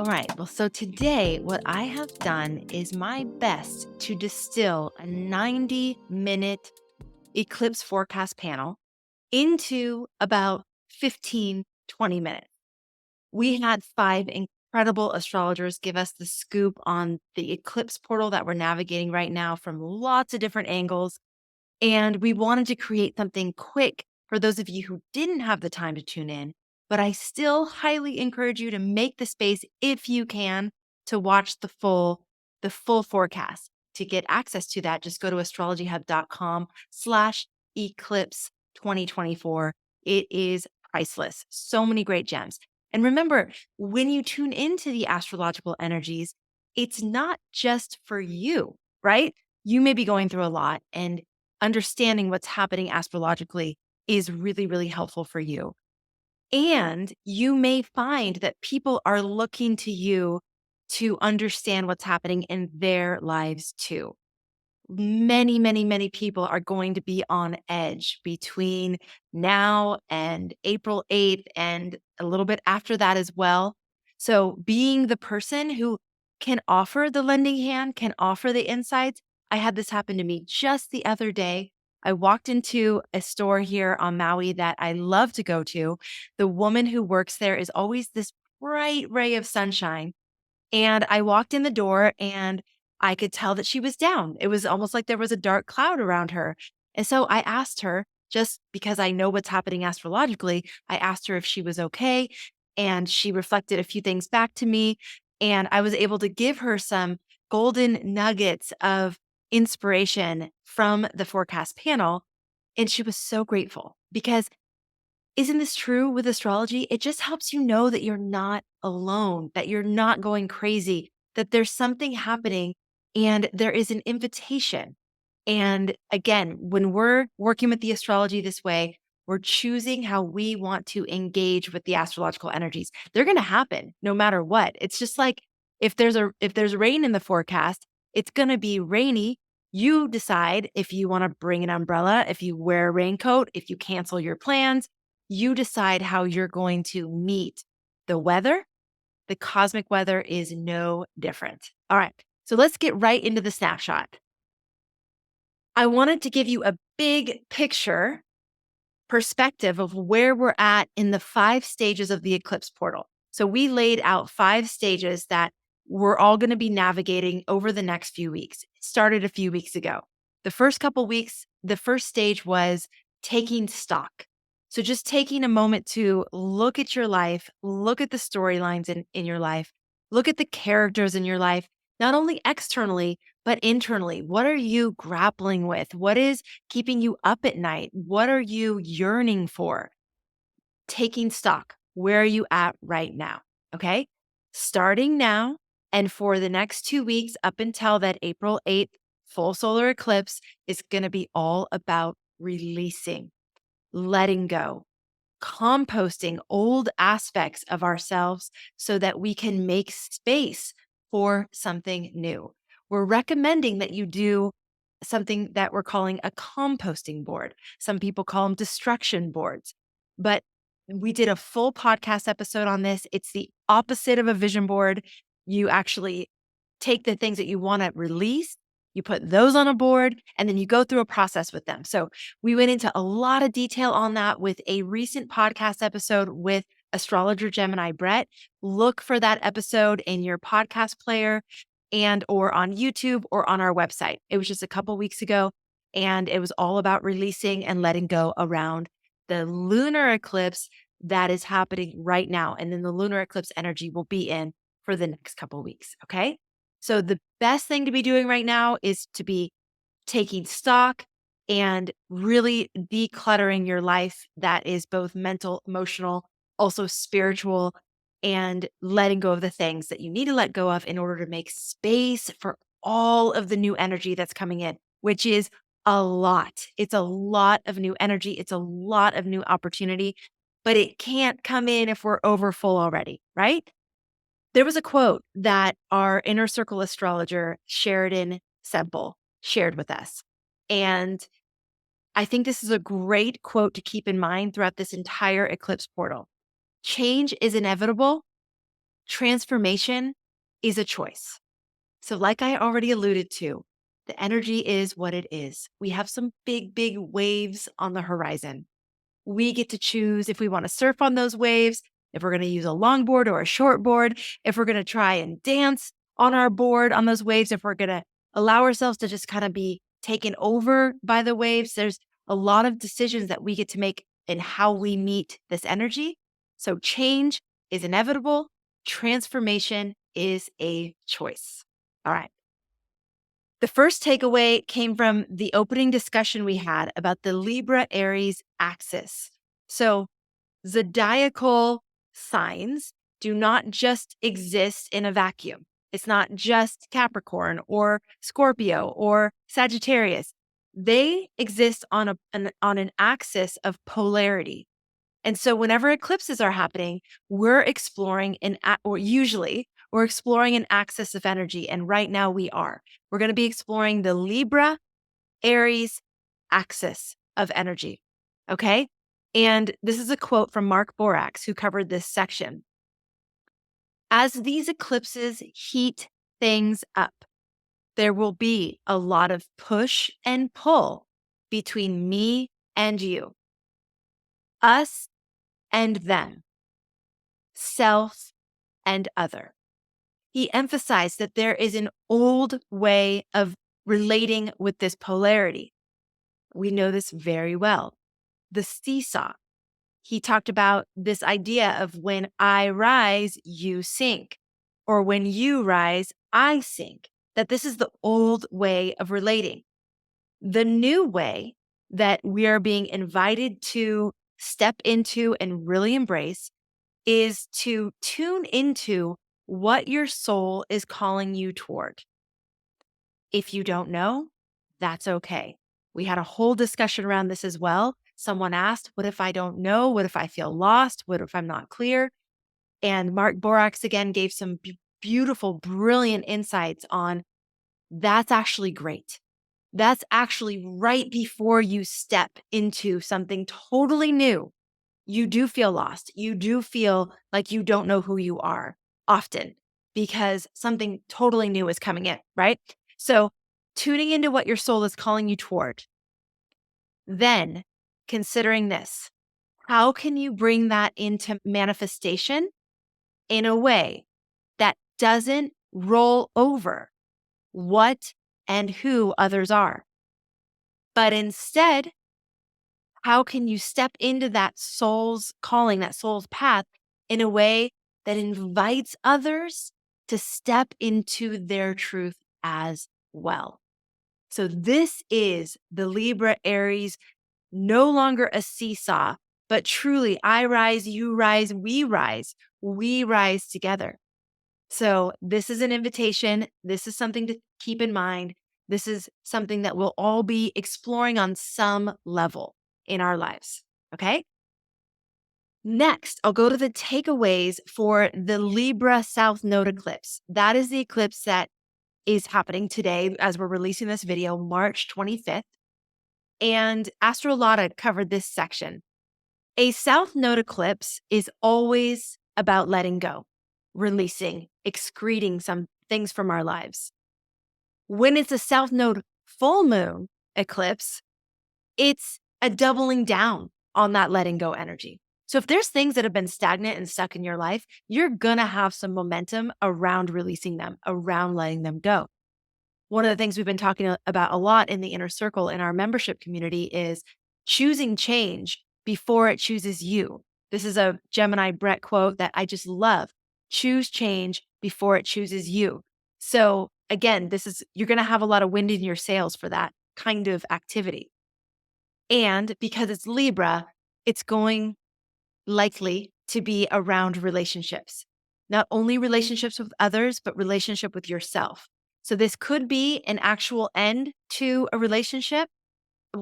All right. Well, so today, what I have done is my best to distill a 90-minute eclipse forecast panel into about 15, 20 minutes. We had 5 incredible astrologers give us the scoop on the eclipse portal that we're navigating right now from lots of different angles. And we wanted to create something quick for those of you who didn't have the time to tune in. But I still highly encourage you to make the space if you can to watch the full forecast. To get access to that, just go to astrologyhub.com/eclipse 2024. It is priceless. So many great gems. And remember, when you tune into the astrological energies, it's not just for you, right? You may be going through a lot, and understanding what's happening astrologically is really, really helpful for you. And you may find that people are looking to you to understand what's happening in their lives too. Many, many, many people are going to be on edge between now and April 8th and a little bit after that as well. So, being the person who can offer the lending hand, can offer the insights. I had this happen to me just the other day. I walked into a store here on Maui that I love to go to. The woman who works there is always this bright ray of sunshine. And I walked in the door and I could tell that she was down. It was almost like there was a dark cloud around her. And so I asked her, just because I know what's happening astrologically, I asked her if she was okay. And she reflected a few things back to me. And I was able to give her some golden nuggets of inspiration from the forecast panel. And she was so grateful because isn't this true with astrology? It just helps you know that you're not alone, that you're not going crazy, that there's something happening and there is an invitation. And again, when we're working with the astrology this way, we're choosing how we want to engage with the astrological energies. They're going to happen no matter what. It's just like if there's rain in the forecast, it's going to be rainy. You decide if you want to bring an umbrella, if you wear a raincoat, if you cancel your plans. You decide how you're going to meet the weather. The cosmic weather is no different. All right. So let's get right into the snapshot. I wanted to give you a big picture perspective of where we're at in the 5 stages of the eclipse portal. So we laid out 5 stages that we're all going to be navigating over the next few weeks. It started a few weeks ago. The first couple weeks, the first stage was taking stock. So just taking a moment to look at your life, look at the storylines in your life, look at the characters in your life, not only externally, but internally. What are you grappling with? What is keeping you up at night? What are you yearning for? Taking stock. Where are you at right now? Okay. Starting now and for the next 2 weeks up until that April 8th full solar eclipse is going to be all about releasing, letting go, composting old aspects of ourselves so that we can make space for something new. We're recommending that you do something that we're calling a composting board. Some people call them destruction boards, but we did a full podcast episode on this. It's the opposite of a vision board. You actually take the things that you want to release, you put those on a board, and then you go through a process with them. So we went into a lot of detail on that with a recent podcast episode with astrologer Gemini Brett. Look for that episode in your podcast player and or on YouTube or on our website. It was just a couple weeks ago, and it was all about releasing and letting go around the lunar eclipse that is happening right now. And then the lunar eclipse energy will be in for the next couple weeks. Okay. So the best thing to be doing right now is to be taking stock and really decluttering your life that is both mental, emotional, also spiritual, and letting go of the things that you need to let go of in order to make space for all of the new energy that's coming in, which is a lot. It's a lot of new energy. It's a lot of new opportunity, but it can't come in if we're over full already, right? There was a quote that our inner circle astrologer, Sheridan Semple, shared with us. And I think this is a great quote to keep in mind throughout this entire eclipse portal. Change is inevitable. transformation is a choice. So like I already alluded to, the energy is what it is. We have some big, big waves on the horizon. We get to choose if we want to surf on those waves, if we're going to use a longboard or a shortboard, if we're going to try and dance on our board on those waves, if we're going to allow ourselves to just kind of be taken over by the waves. There's a lot of decisions that we get to make in how we meet this energy. So change is inevitable. Transformation is a choice. All right. The first takeaway came from the opening discussion we had about the Libra Aries axis. So, zodiacal signs do not just exist in a vacuum. It's not just Capricorn or Scorpio or Sagittarius. They exist on an axis of polarity. And so whenever eclipses are happening, we're exploring we're exploring an axis of energy. And right now we are. We're going to be exploring the Libra Aries axis of energy. Okay. And this is a quote from Mark Borax, who covered this section. As these eclipses heat things up, there will be a lot of push and pull between me and you, us and them, self and other. He emphasized that there is an old way of relating with this polarity. We know this very well. The seesaw. He talked about this idea of when I rise, you sink, or when you rise, I sink, that this is the old way of relating. The new way that we are being invited to step into and really embrace is to tune into what your soul is calling you toward. If you don't know, that's okay. We had a whole discussion around this as well. Someone asked, what if I don't know? What if I feel lost? What if I'm not clear? And Mark Borax again gave some beautiful, brilliant insights on that's actually great. That's actually right before you step into something totally new. You do feel lost. You do feel like you don't know who you are often because something totally new is coming in, right? So tuning into what your soul is calling you toward. Then considering this, how can you bring that into manifestation in a way that doesn't roll over what and who others are, but instead, how can you step into that soul's calling, that soul's path in a way that invites others to step into their truth as well? So this is the Libra Aries, no longer a seesaw, but truly I rise, you rise, we rise together. So this is an invitation. This is something to keep in mind. This is something that we'll all be exploring on some level in our lives. Okay. Next, I'll go to the takeaways for the Libra South Node eclipse. That is the eclipse that is happening today as we're releasing this video, March 25th. And Astrolada covered this section. A South Node eclipse is always about letting go, releasing, excreting some things from our lives. When it's a South Node full moon eclipse, it's a doubling down on that letting go energy. So if there's things that have been stagnant and stuck in your life, you're going to have some momentum around releasing them, around letting them go. One of the things we've been talking about a lot in the inner circle in our membership community is choosing change before it chooses you. This is a Gemini Brett quote that I just love. Choose change before it chooses you. So again, you're going to have a lot of wind in your sails for that kind of activity. And because it's Libra, it's going likely to be around relationships, not only relationships with others, but relationship with yourself. So this could be an actual end to a relationship,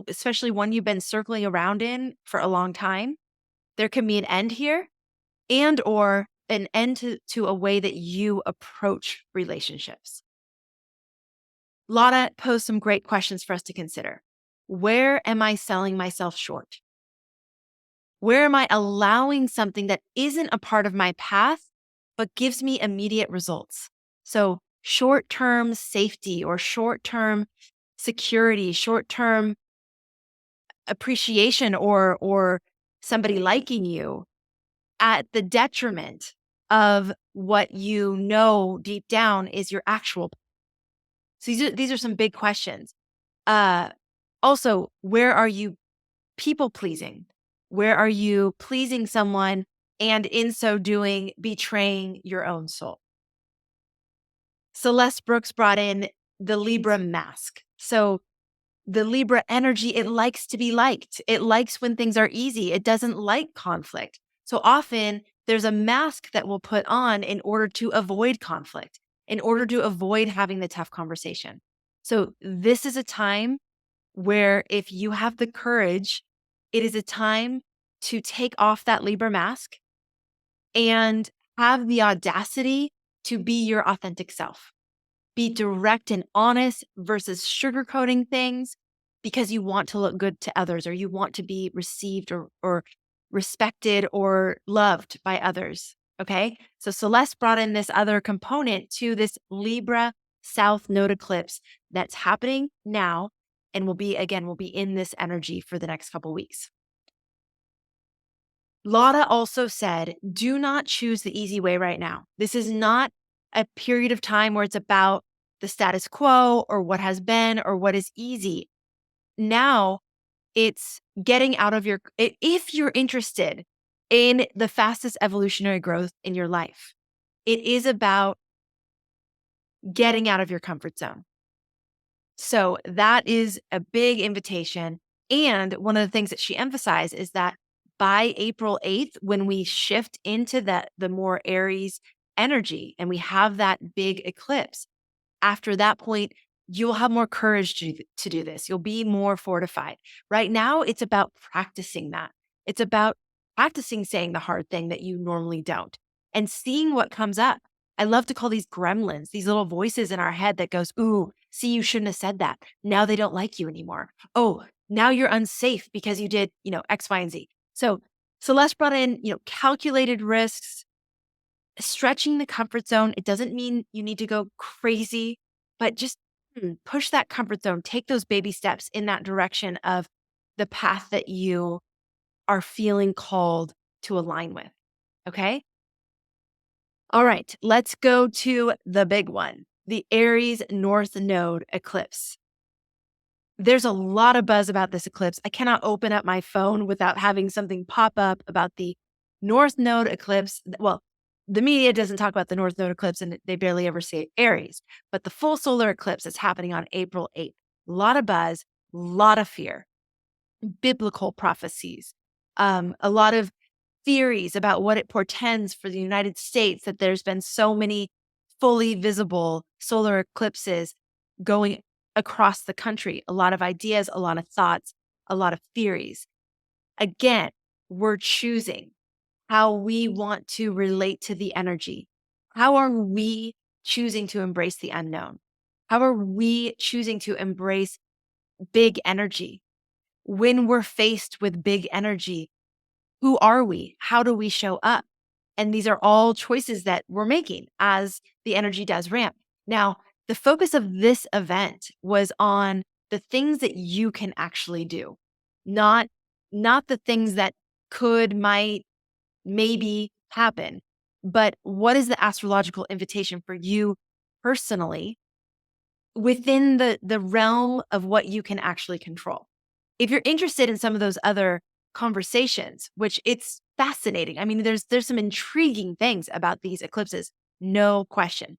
especially one you've been circling around in for a long time. There can be an end here and or an end to a way that you approach relationships. Lada posed some great questions for us to consider. Where am I selling myself short? Where am I allowing something that isn't a part of my path but gives me immediate results. So short-term safety or short-term security, short-term appreciation or somebody liking you at the detriment of what you know deep down is your actual. So these are some big questions. Also, where are you people pleasing? Where are you pleasing someone and in so doing betraying your own soul? Celeste Brooks brought in the Libra Mask. So the Libra energy, it likes to be liked. It likes when things are easy. It doesn't like conflict. So often there's a mask that we'll put on in order to avoid conflict, in order to avoid having the tough conversation. So this is a time where if you have the courage, it is a time to take off that Libra mask and have the audacity to be your authentic self. Be direct and honest versus sugarcoating things because you want to look good to others or you want to be received or respected or loved by others. Okay. So Celeste brought in this other component to this Libra South Node eclipse that's happening now and will be in this energy for the next couple weeks. Lada also said, do not choose the easy way right now. This is not a period of time where it's about the status quo or what has been or what is easy. Now it's getting out of if you're interested in the fastest evolutionary growth in your life, it is about getting out of your comfort zone. So that is a big invitation. And one of the things that she emphasized is that by April 8th, when we shift into the more Aries energy and we have that big eclipse, after that point, you'll have more courage to do this. You'll be more fortified. Right now, it's about practicing that. It's about practicing saying the hard thing that you normally don't and seeing what comes up. I love to call these gremlins, these little voices in our head that goes, ooh, see, you shouldn't have said that. Now they don't like you anymore. Oh, now you're unsafe because you did, X, Y, and Z. So Celeste brought in, calculated risks, stretching the comfort zone. It doesn't mean you need to go crazy, but just push that comfort zone. Take those baby steps in that direction of the path that you are feeling called to align with. Okay. All right. Let's go to the big one, the Aries North Node eclipse. There's a lot of buzz about this eclipse. I cannot open up my phone without having something pop up about the North Node eclipse. Well, the media doesn't talk about the North Node eclipse and they barely ever say Aries, but the full solar eclipse is happening on April 8th. A lot of buzz, a lot of fear, biblical prophecies, a lot of theories about what it portends for the United States, that there's been so many fully visible solar eclipses going across the country, a lot of ideas, a lot of thoughts, a lot of theories. Again, we're choosing how we want to relate to the energy. How are we choosing to embrace the unknown? How are we choosing to embrace big energy? When we're faced with big energy, who are we? How do we show up? And these are all choices that we're making as the energy does ramp. Now, the focus of this event was on the things that you can actually do, not the things that could, might, maybe happen, but what is the astrological invitation for you personally within the realm of what you can actually control? If you're interested in some of those other conversations, which it's fascinating. I mean, there's some intriguing things about these eclipses, no question.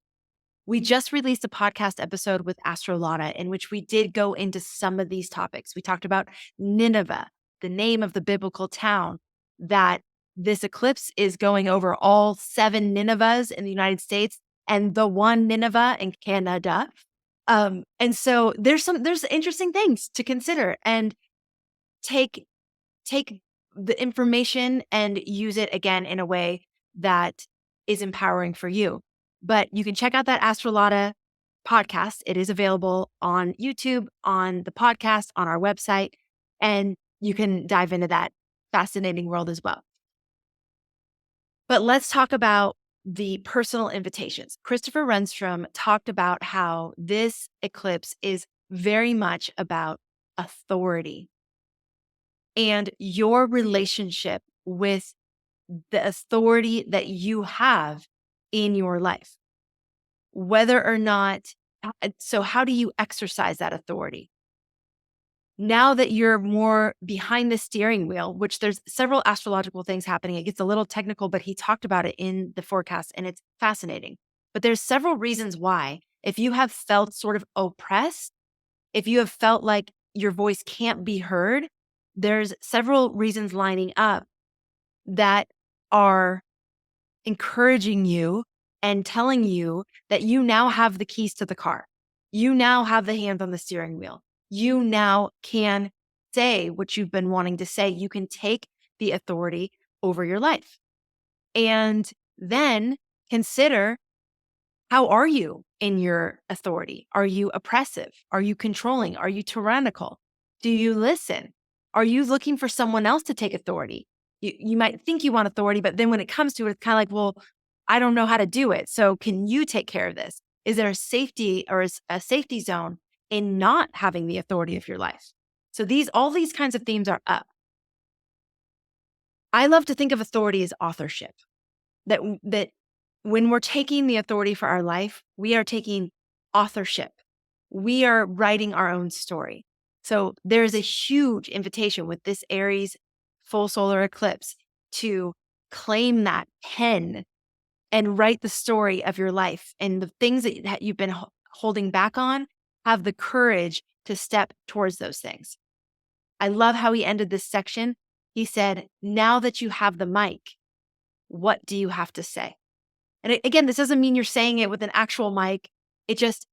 We just released a podcast episode with Astrolada in which we did go into some of these topics. We talked about Nineveh, the name of the biblical town that this eclipse is going over all 7 Ninevehs in the United States and the one Nineveh in Canada. And so there's interesting things to consider and take the information and use it again in a way that is empowering for you. But you can check out that Astrolada podcast. It is available on YouTube, on the podcast, on our website, and you can dive into that fascinating world as well. But let's talk about the personal invitations. Christopher Renstrom talked about how this eclipse is very much about authority and your relationship with the authority that you have in your life, whether or not. So, how do you exercise that authority? Now that you're more behind the steering wheel, which there's several astrological things happening, it gets a little technical, but he talked about it in the forecast and it's fascinating. But there's several reasons why, if you have felt sort of oppressed, if you have felt like your voice can't be heard, there's several reasons lining up that are encouraging you and telling you that you now have the keys to the car. You now have the hands on the steering wheel. You now can say what you've been wanting to say. You can take the authority over your life. And then consider, how are you in your authority? Are you oppressive? Are you controlling? Are you tyrannical? Do you listen? Are you looking for someone else to take authority? You might think you want authority, but then when it comes to it, it's kind of like, well, I don't know how to do it. So can you take care of this? Is there a safety or a safety zone in not having the authority of your life? So all these kinds of themes are up. I love to think of authority as authorship. That when we're taking the authority for our life, we are taking authorship. We are writing our own story. So there's a huge invitation with this Aries full solar eclipse to claim that pen and write the story of your life. And the things that you've been holding back on, have the courage to step towards those things. I love how he ended this section. He said, now that you have the mic, what do you have to say? And again, this doesn't mean you're saying it with an actual mic. It just,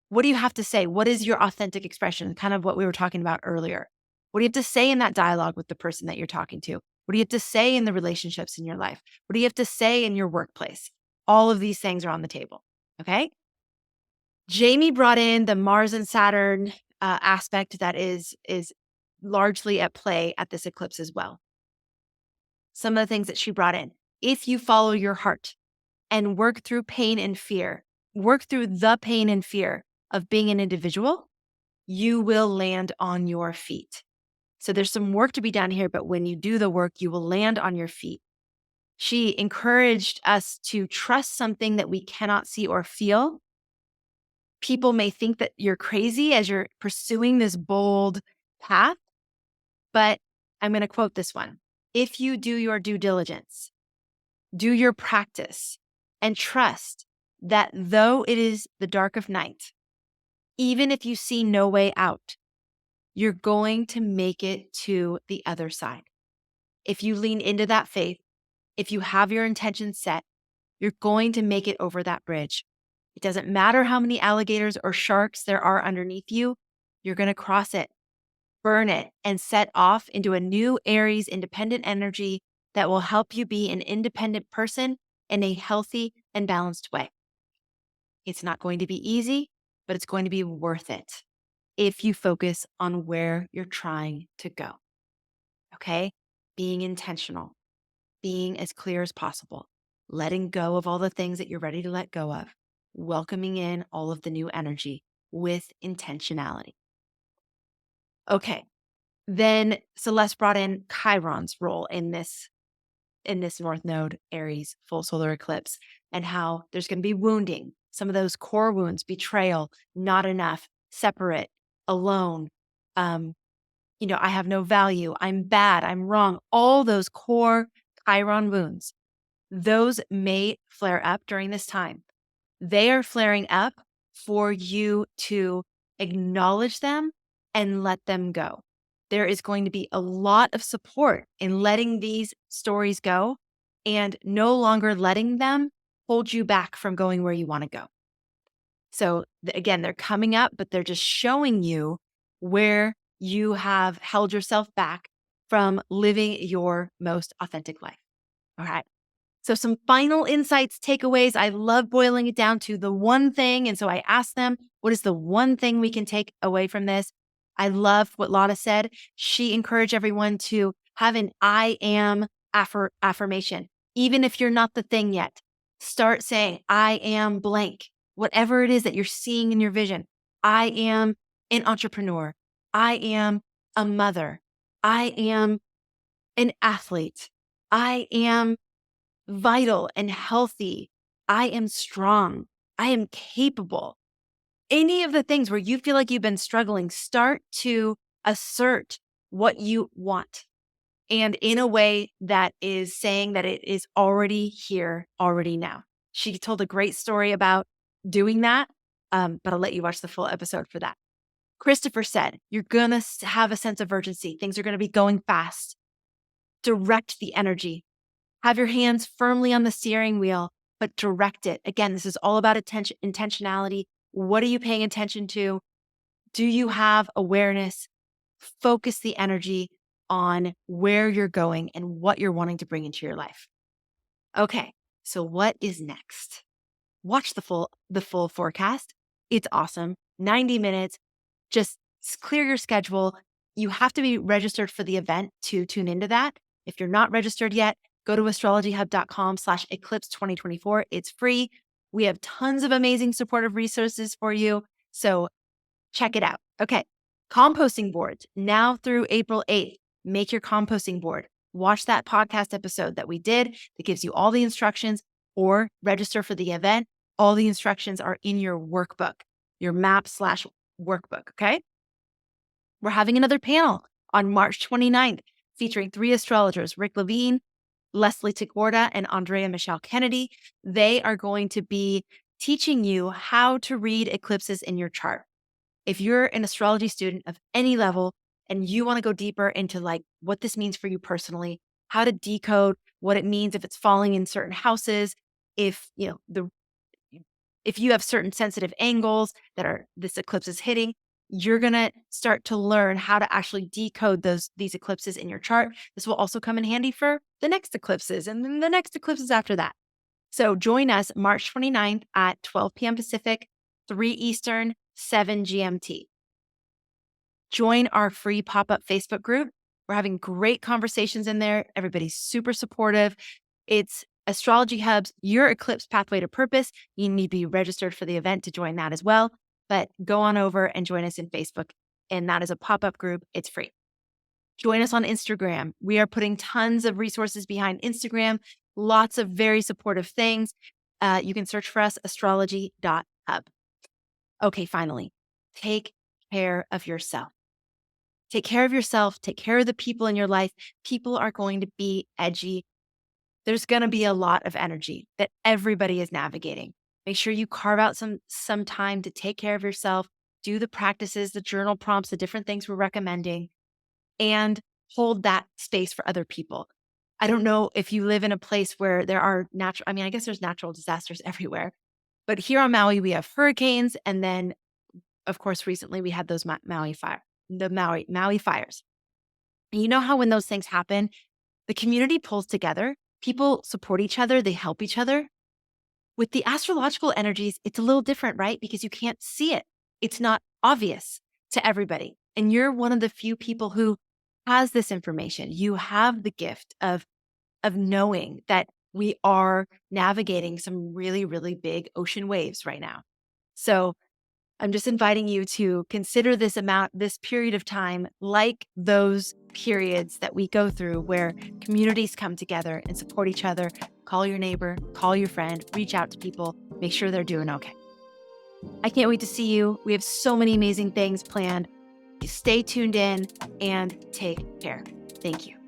what do you have to say? What is your authentic expression? Kind of what we were talking about earlier. What do you have to say in that dialogue with the person that you're talking to? What do you have to say in the relationships in your life? What do you have to say in your workplace? All of these things are on the table. Okay. Jamie brought in the Mars and Saturn aspect that is largely at play at this eclipse as well. Some of the things that she brought in: if you follow your heart and work through pain and fear, work through the pain and fear of being an individual, you will land on your feet. So there's some work to be done here, but when you do the work, you will land on your feet. She encouraged us to trust something that we cannot see or feel. People may think that you're crazy as you're pursuing this bold path, but I'm going to quote this one. If you do your due diligence, do your practice, and trust that though it is the dark of night, even if you see no way out, you're going to make it to the other side. If you lean into that faith, if you have your intentions set, you're going to make it over that bridge. It doesn't matter how many alligators or sharks there are underneath you, you're going to cross it, burn it, and set off into a new Aries independent energy that will help you be an independent person in a healthy and balanced way. It's not going to be easy, but it's going to be worth it if you focus on where you're trying to go. Okay? Being intentional, being as clear as possible, letting go of all the things that you're ready to let go of, welcoming in all of the new energy with intentionality. Okay. Then Celeste brought in Chiron's role in this North Node Aries full solar eclipse, and how there's going to be wounding, some of those core wounds, betrayal, not enough, separate, alone, I have no value, I'm bad, I'm wrong, all those core Chiron wounds, those may flare up during this time. They are flaring up for you to acknowledge them and let them go. There is going to be a lot of support in letting these stories go and no longer letting them hold you back from going where you want to go. So again, they're coming up, but they're just showing you where you have held yourself back from living your most authentic life. All right. So some final insights, takeaways. I love boiling it down to the one thing. And so I asked them, what is the one thing we can take away from this? I love what Lada said. She encouraged everyone to have an I am affirmation. Even if you're not the thing yet, Start saying, I am blank, whatever it is that you're seeing in your vision. I am an entrepreneur. I am a mother. I am an athlete. I am vital and healthy. I am strong. I am capable. Any of the things where you feel like you've been struggling, start to assert what you want. And in a way that is saying that it is already here, already now. She told a great story about doing that, but I'll let you watch the full episode for that. Christopher said, you're going to have a sense of urgency. Things are going to be going fast. Direct the energy. Have your hands firmly on the steering wheel, but direct it. Again, this is all about intentionality. What are you paying attention to? Do you have awareness? Focus the energy on where you're going and what you're wanting to bring into your life. Okay, so what is next? Watch the full forecast. It's awesome. 90 minutes. Just clear your schedule. You have to be registered for the event to tune into that. If you're not registered yet, go to astrologyhub.com/eclipse 2024. It's free. We have tons of amazing supportive resources for you. So check it out. Okay. Composting boards now through April 8th. Make your composting board. Watch that podcast episode that we did that gives you all the instructions, or register for the event. All the instructions are in your workbook, your map/workbook. Okay. We're having another panel on March 29th featuring 3 astrologers, Rick Levine, Leslie Tagorda, and Andrea Michelle Kennedy. They are going to be teaching you how to read eclipses in your chart. If you're an astrology student of any level and you want to go deeper into like what this means for you personally, how to decode what it means if it's falling in certain houses, if if you have certain sensitive angles that this eclipse is hitting, you're going to start to learn how to actually decode these eclipses in your chart. This will also come in handy for the next eclipses and then the next eclipses after that. So join us March 29th at 12 p.m. Pacific, 3 Eastern, 7 GMT. Join our free pop-up Facebook group. We're having great conversations in there. Everybody's super supportive. It's Astrology Hub's Your Eclipse Pathway to Purpose. You need to be registered for the event to join that as well. But go on over and join us in Facebook. And that is a pop-up group. It's free. Join us on Instagram. We are putting tons of resources behind Instagram. Lots of very supportive things. You can search for us, astrology.hub. Okay, finally, take care of yourself. Take care of yourself. Take care of the people in your life. People are going to be edgy. There's going to be a lot of energy that everybody is navigating. Make sure you carve out some time to take care of yourself, do the practices, the journal prompts, the different things we're recommending, and hold that space for other people. I don't know if you live in a place where there are I guess there's natural disasters everywhere, but here on Maui, we have hurricanes. And then, of course, recently we had those Maui fires. And you know how when those things happen, the community pulls together, people support each other, they help each other. With the astrological energies, it's a little different, right? Because you can't see it. It's not obvious to everybody. And you're one of the few people who has this information. You have the gift of knowing that we are navigating some really, really big ocean waves right now. So I'm just inviting you to consider this period of time like those periods that we go through where communities come together and support each other. Call your neighbor, call your friend, reach out to people, make sure they're doing okay. I can't wait to see you. We have so many amazing things planned. Stay tuned in and take care. Thank you.